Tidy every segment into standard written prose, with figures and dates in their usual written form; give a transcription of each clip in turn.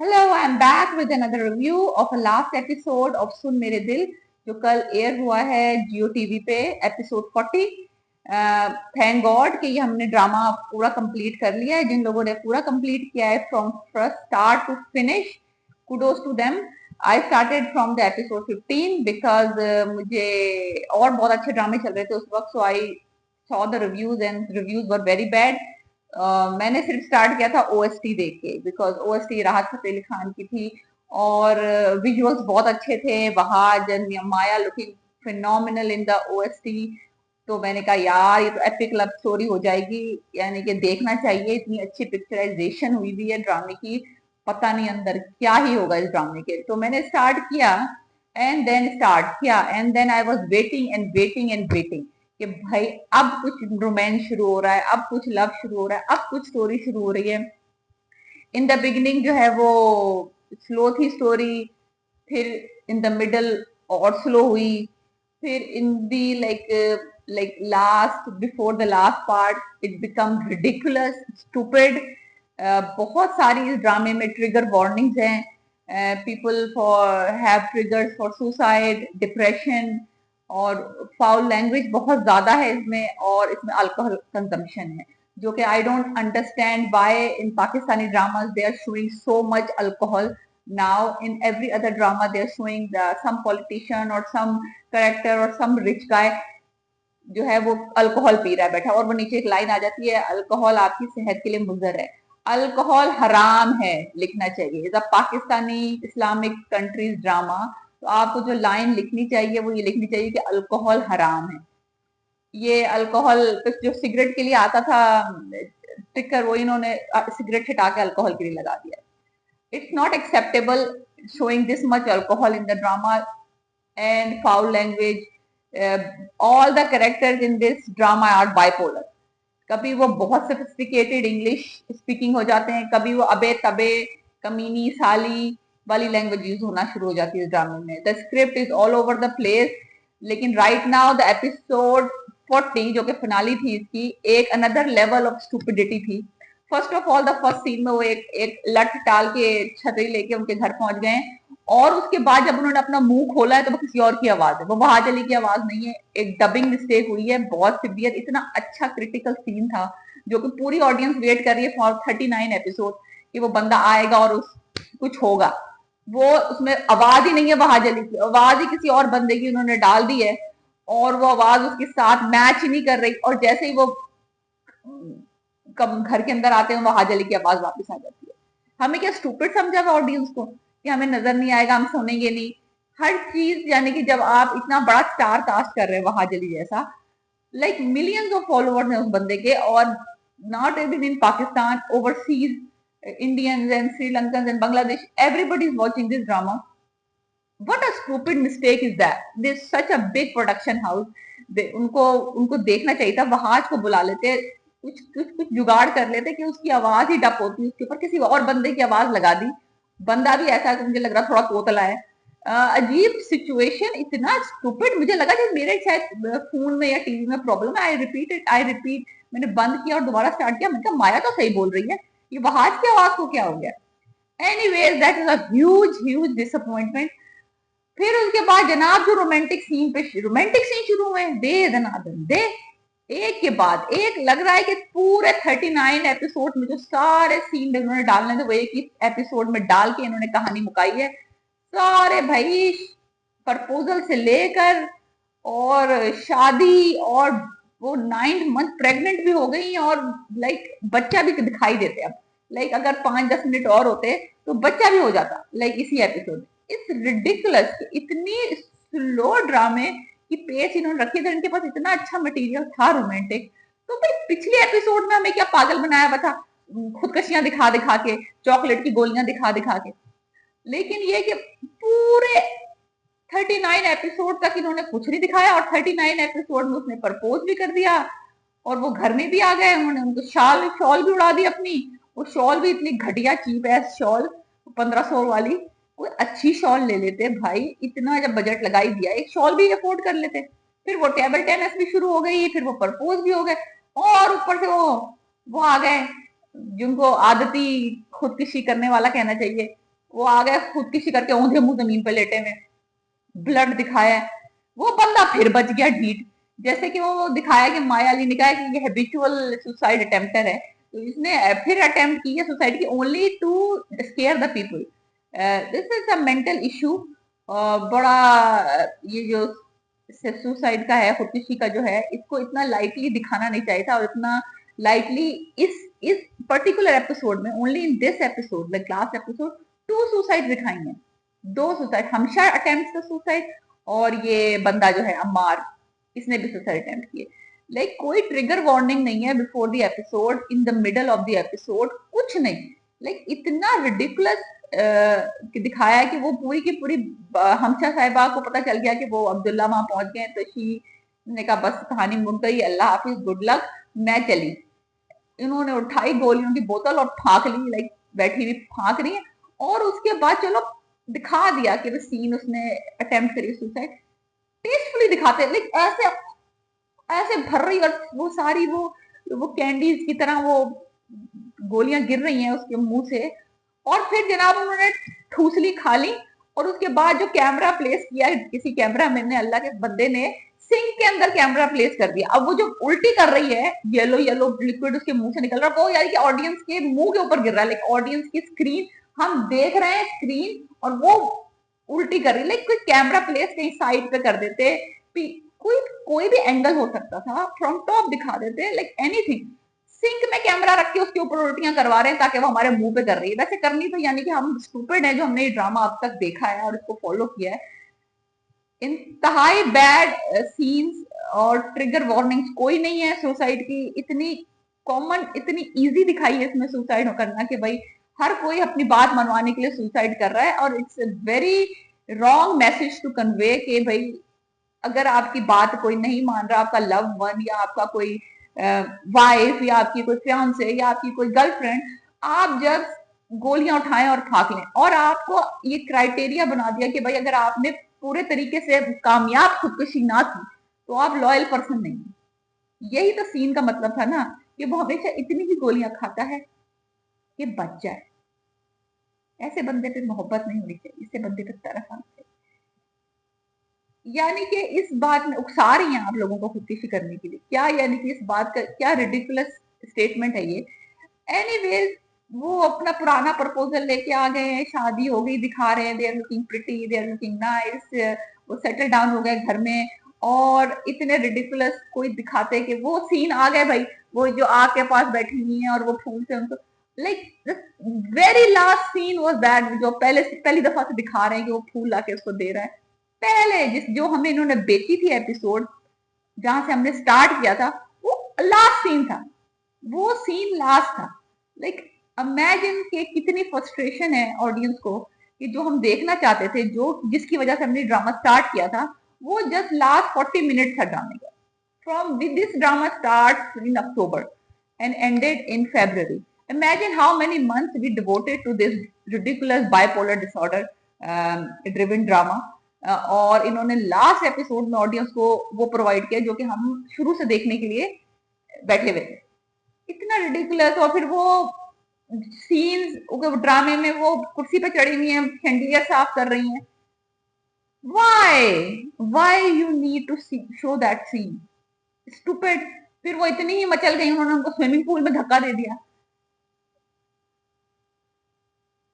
Hello, I am back with another review of a last episode of Sun Mere Dil, जो कल air हुआ है Geo TV पे, एपिसोड 40। थैंक गॉड कि ये हमने ड्रामा पूरा कंप्लीट कर लिया है। जिन लोगों ने पूरा कंप्लीट किया है from first start to finish, kudos to them. I started from the episode 15 because मुझे और बहुत अच्छे ड्रामे चल रहे थे उस वक्त, so I saw the reviews and reviews were very bad. मैंने सिर्फ स्टार्ट किया था ओएसटी देख के, बिकॉज ओएसटी राहत फतेह अली खान की थी और विजुअल्स बहुत अच्छे थे। Wahaj and Maya looking phenomenal in the OST. तो मैंने कहा यार ये तो एपिक लव स्टोरी हो जाएगी, यानी कि देखना चाहिए। इतनी अच्छी पिक्चराइजेशन हुई हुई है ड्रामे की, पता नहीं अंदर क्या ही होगा इस ड्रामे के। तो मैंने स्टार्ट किया and then I was waiting and waiting and waiting कि भाई अब कुछ रोमांस शुरू हो रहा है, अब कुछ लव शुरू हो रहा है, अब कुछ स्टोरी शुरू हो रही है। इन द बिगिनिंग जो है वो स्लो थी स्टोरी, फिर इन द मिडल और स्लो हुई, फिर in the like last before the last part it become ridiculous stupid. बहुत सारी इस ड्रामे में ट्रिगर वार्निंग्स हैं। People for have triggers for suicide, depression, और फाउल लैंग्वेज बहुत ज्यादा है इसमें, और इसमें अल्कोहल कंजम्पशन है, जो कि I don't understand why in Pakistani dramas they are showing so much alcohol. now in every other drama they're showing some politician or some character or some rich guy जो है वो अल्कोहल पी रहा है बैठा, और वो नीचे एक लाइन आ जाती है, अल्कोहल आपकी सेहत के लिए मुजर है। अल्कोहल हराम है लिखना चाहिए। Is a Pakistani Islamic countries drama, तो आपको जो लाइन लिखनी चाहिए वो ये लिखनी चाहिए कि अल्कोहल हराम है। ये अल्कोहल जो सिगरेट के लिए आता था टिकर, वो इन्होंने सिगरेट हटा के अल्कोहल के लिए लगा दिया। it's not acceptable showing this much alcohol in the drama and foul language. uh, all the characters in this drama are bipolar. कभी वो बहुत sophisticated इंग्लिश स्पीकिंग हो जाते हैं, कभी वो अबे तबे कमीनी साली वाली लैंग्वेज यूज होना शुरू हो जाती है ड्रामे में। The script is all over the place. लेकिन राइट नाउ द एपिसोड 40 जो कि फिनाली थी इसकी, एक अनदर लेवल ऑफ स्टूपिडिटी थी। First of all the first scene में वो एक लठ टाल के छतरी लेके उनके घर पहुंच गए, और उसके बाद जब उन्होंने अपना मुंह खोला है तो वो किसी और की आवाज है, वो वहाज अली की आवाज नहीं है। एक डबिंग मिस्टेक हुई है बहुत सिवियर। इतना अच्छा क्रिटिकल सीन था जो कि पूरी ऑडियंस वेट कर रही है फॉर 39 एपिसोड कि वो बंदा आएगा और कुछ होगा। वो उसमें आवाज ही नहीं है वहाज अली की, आवाज ही किसी और बंदे की उन्होंने डाल दी है, और वो आवाज उसके साथ मैच ही नहीं कर रही। और जैसे ही वो कब घर के अंदर आते हैं वहाज अली की आवाज वापस आ जाती है। हमें क्या स्टूपिड समझा हुआ ऑडियंस को कि हमें नजर नहीं आएगा, हम सुनेंगे नहीं हर चीज। यानी कि जब आप इतना बड़ा स्टार कास्ट कर रहे हैं वहाज अली जैसा, लाइक मिलियंस ऑफ फॉलोअर्स हैं उस बंदे के, और not even in Pakistan, overseas Indians and Sri Lankan and Bangladesh, everybody is watching this drama. what a stupid mistake is that, this such a big production house। उनको उनको देखना चाहिए था, वहाज को बुला लेते, कुछ कुछ कुछ जुगाड़ कर लेते कि उसकी आवाज ही डप होती, उसके ऊपर किसी और बंदे की आवाज लगा दी। बंदा भी ऐसा मुझे लग रहा थोड़ा तोतला है। अजीब सिचुएशन, इतना स्टूपिड। मुझे लगा कि मेरे शायद फोन में या टीवी में प्रॉब्लम है। आई रिपीट, मैंने बंद किया और दोबारा स्टार्ट किया। मैंने कहा माया तो सही बोल रही है, ये वहाज की आवाज को क्या हो गया। Anyways that is a huge huge disappointment. फिर उसके बाद जनाब जो रोमांटिक सीन शुरू हुए, दे दनादन दे, एक के बाद एक। लग रहा है कि पूरे 39 एपिसोड में जो सारे सीन इन्होंने डालने थे वो एक ही एपिसोड में डाल के इन्होंने कहानी मुकाई है। सारे भाई, प्रपोजल से लेकर और शादी, और वो 9 मंथ प्रेग्नेंट भी हो गई, और लाइक बच्चा भी दिखाई देते अब। लाइक अगर 5-10 मिनट और होते तो बच्चा भी हो जाता, लाइक इसी एपिसोड में। इट्स रिडिकुलस, इतनी स्लो ड्रामे की पेस इन्होंने रखी थी। इनके पास इतना अच्छा मटेरियल था रोमांटिक, तो भाई पिछले एपिसोड में हमें क्या पागल बनाया हुआ था, खुदकशियां दिखा दिखा के, चॉकलेट की गोलियां दिखा दिखा के। लेकिन ये कि पूरे 39 एपिसोड तक इन्होंने कुछ नहीं दिखाया, और 39 एपिसोड में उसने प्रपोज भी कर दिया, और वो घर में भी आ गए। उन्होंने उनको शॉल शॉल भी उड़ा दी अपनी। वो शॉल भी इतनी घटिया चीप है शॉल, 1500 वाली। कोई अच्छी शॉल ले लेते भाई, इतना जब बजट लगा ही दिया एक शॉल भी अफोर्ड कर लेते। फिर वो टेबल टेनिस भी शुरू हो गई, फिर वो प्रपोज भी हो गए, और ऊपर से वो आ गए जिनको आदती खुदकुशी करने वाला कहना चाहिए, वो आ गया खुदकुशी करके, औंधे मुंह जमीन पे लेटे हुए, ब्लड दिखाया है। वो बंदा फिर बच गया ढीठ। जैसे कि वो दिखाया कि माया अली ने कहा कि ये हैबिचुअल सुसाइड अटेम्प्टर है, तो इसने फिर अटेम्प्ट की है सुसाइड की, only to scare the people. This is a mental issue. बड़ा ये जो सुसाइड का है, खुदकुशी का जो है, इसको इतना लाइटली दिखाना नहीं चाहिए था, और इतना लाइटली इस पर्टिकुलर एपिसोड में, only in this episode, the last episode, 2 suicide दिखाई हैं। 2 सुसाइड, हमशा अटेम्प्ट सुसाइड, और ये बंदा जो है अम्मार, इसने भी सुसाइड अटेम्प्ट किए। लाइक कोई ट्रिगर वार्निंग नहीं है before the episode, in the middle of the episode, कुछ नहीं। लाइक इतना रिडिकुलस दिखाया है कि वो पूरी की पूरी हमशा साहिबा को पता चल गया कि वो अब्दुल्ला वहां पहुंच गए, तो शी ने कहा बस कहानी मुक गई, अल्लाह हाफिज, गुड लक, मैं चली। इन्होंने उठाई गोलियों की बोतल और फांक ली, लाइक बैठी हुई फांक रही है, और उसके बाद चलो दिखा दिया कि वो सीन उसने अटेम्प्ट करी सुसाइड, टेस्टफुली दिखाते, लाइक ऐसे ऐसे भर रही, और वो सारी वो कैंडीज की तरह वो गोलियां गिर रही हैं उसके मुंह से, और फिर जनाब उन्होंने ठूसली खा ली, और उसके बाद जो कैमरा प्लेस किया किसी कैमरा मैन ने, अल्लाह के बंदे ने सिंक के अंदर कैमरा प्लेस कर दिया। अब वो जो उल्टी कर रही है, येलो येलो लिक्विड उसके मुंह से निकल रहा है, वो यार कि ऑडियंस के मुंह के ऊपर गिर रहा है, लाइक ऑडियंस की स्क्रीन, हम देख रहे हैं स्क्रीन, और वो उल्टी कर रही है। लाइक कोई कैमरा प्लेस कहीं साइड पे कर देते, कोई कोई भी एंगल हो सकता था, फ्रॉम टॉप दिखा देते, लाइक एनीथिंग। सिंक में कैमरा रख के उसके ऊपर उल्टियां करवा रहे हैं ताकि वो हमारे मुंह पे कर रही है। वैसे करनी तो, यानी कि हम स्टूपिड है जो हमने ये ड्रामा अब तक देखा है और इसको फॉलो किया है। इंतहाई बैड सीन्स और ट्रिगर वार्निंग्स कोई नहीं है सुसाइड की, इतनी कॉमन, इतनी इजी दिखाई है इसमें सुसाइड करना कि भाई हर कोई अपनी बात मनवाने के लिए सुसाइड कर रहा है, और it's very wrong message to convey कि भाई अगर आपकी बात कोई नहीं मान रहा, आपका लव वन या आपका कोई वाइफ या आपकी कोई फियांसे या आपकी कोई गर्लफ्रेंड, आप जब गोलियां उठाएं और फाक लें, और आपको ये क्राइटेरिया बना दिया कि भाई अगर आपने पूरे तरीके से कामयाब खुदकुशी ना की तो आप लॉयल पर्सन नहीं। यही तो सीन का मतलब था ना, कि वो हमेशा इतनी ही गोलियां खाता है कि बच जाए। ऐसे बंदे पे मोहब्बत नहीं होनी चाहिए, ऐसे बंदे पे तरस आना चाहिए। यानी कि इस बात में उकसा रही हैं आप लोगों को खुदकुशी करने के लिए, क्या यानी कि इस बात का क्या रिडिकुलस स्टेटमेंट है ये। एनीवेज, वो अपना पुराना प्रपोजल लेके आ गए हैं, शादी हो गई, दिखा रहे हैं they are looking pretty, they are looking nice, वो सेटल डाउन हो गए घर में, और इतने रिडिकुलस कोई दिखाते कि वो सीन आ गए भाई, वो जो आग के पास बैठी हुई है और वो फूल से उनको, like very last scene was that, जो पहली दफा से दिखा रहे हैं कि वो फूल लाके उसको दे रहा है। पहले जिस जो हमें इन्होंने बेची थी एपिसोड, जहां से हमने स्टार्ट किया था, वो लास्ट सीन था, वो सीन लास्ट था। लाइक इमेजिन के कितनी फ्रस्ट्रेशन है ऑडियंस को, कि जो हम देखना चाहते थे, जो जिसकी वजह से हमने ड्रामा स्टार्ट किया था, वो जस्ट लास्ट 40 मिनट था ड्रामे का। From this drama start in October and ended in February. Imagine how many months we devoted to this ridiculous bipolar disorder driven drama. और इन्होंने लास्ट एपिसोड में ऑडियंस को वो प्रोवाइड किया जो कि हम शुरू से देखने के लिए बैठे हुए थे। इतना रिडिकुलस, और फिर वो सीन्स ड्रामे में वो कुर्सी पे चढ़ी हुई हैं, शैंडिलियर साफ कर रही हैं। Why you need to show that scene, stupid. फिर वो इतनी ही मचल गई, उन्होंने उनको स्विमिंग पूल में धक्का दे दिया।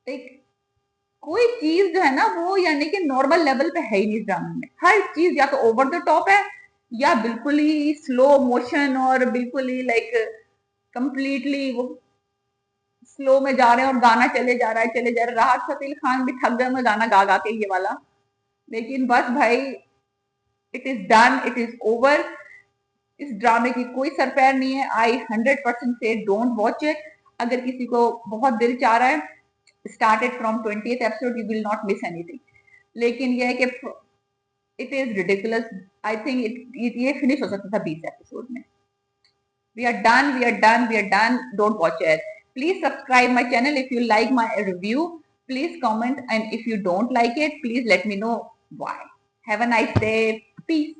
एक कोई चीज जो है ना, वो यानी कि नॉर्मल लेवल पे है ही नहीं ड्रामे में। हर चीज या तो ओवर द टॉप है, या बिल्कुल ही स्लो मोशन, और बिल्कुल ही लाइक कंप्लीटली वो स्लो में जा रहे हैं, और गाना चले जा रहा है चले जा रहा है। राहत फतेह खान भी थक गए मैं गाना गा गा के ये वाला। लेकिन बस भाई, it is done, it is over. इस ड्रामे की कोई सर पैर नहीं है। आई 100% से डोंट वॉच इट। अगर किसी को बहुत दिल चाह रहा है, started from 20th episode, you will not miss anything. लेकिन यह है कि it is ridiculous. I think ये फिनिश हो सकता था 20 एपिसोड में। We are done, we are done, we are done. Don't watch it. Please subscribe my channel if you like my review. Please comment, and if you don't like it, please let me know why. Have a nice day. Peace.